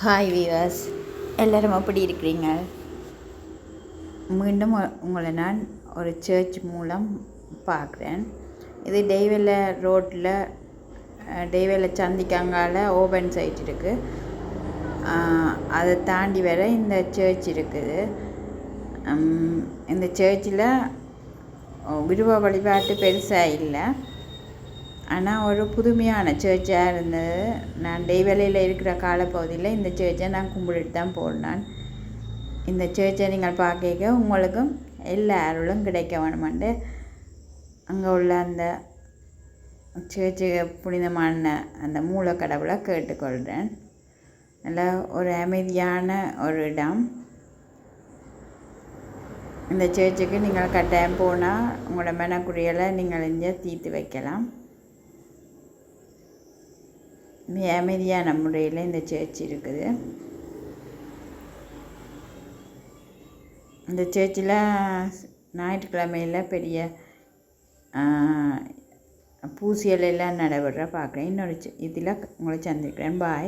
Hi viewers, எல்லோரும் எப்படி இருக்கிறீங்க? மீண்டும் உங்களை நான் ஒரு சர்ச் மூலம் பார்க்குறேன். இது டெய்வெல்ல ரோட்டில் டெய்வெல்ல சந்திக்காங்கால ஓபன் சைட் இருக்குது. அதை தாண்டி வர இந்த சர்ச் இருக்குது. இந்த சர்ச்சில் உருவ வழிபாட்டு பெருசாக இல்லை, ஆனால் ஒரு புதுமையான சர்ச்சாக இருந்தது. நான் டெய்வெல்லையில் இருக்கிற காலப்பகுதியில் இந்த சர்ச்சை நான் கும்பிட்டுட்டு தான் போனேன். இந்த சர்ச்சை நீங்கள் பார்க்க உங்களுக்கும் எல்லா அருளும் கிடைக்க வேணுமெண்டு அங்கே உள்ள அந்த சர்ச்சு புனிதமான அந்த மூலக்கடவுளை கேட்டுக்கொள்கிறேன். நல்ல ஒரு அமைதியான ஒரு இடம். இந்த சர்ச்சுக்கு நீங்கள் கட்டாயம் போனால் உங்களோட மனக்குறியலை நீங்கள் இங்கே தீர்த்து வைக்கலாம். மிக அமைதியான முறையில் இந்த சர்ச் இருக்குது. இந்த சர்ச்சில் ஞாயிற்றுக்கிழமையில் பெரிய பூசியல் எல்லாம் நடைபெற பார்க்குறேன். இன்னொரு இதில் உங்களை சந்திக்கிறேன். பாய்.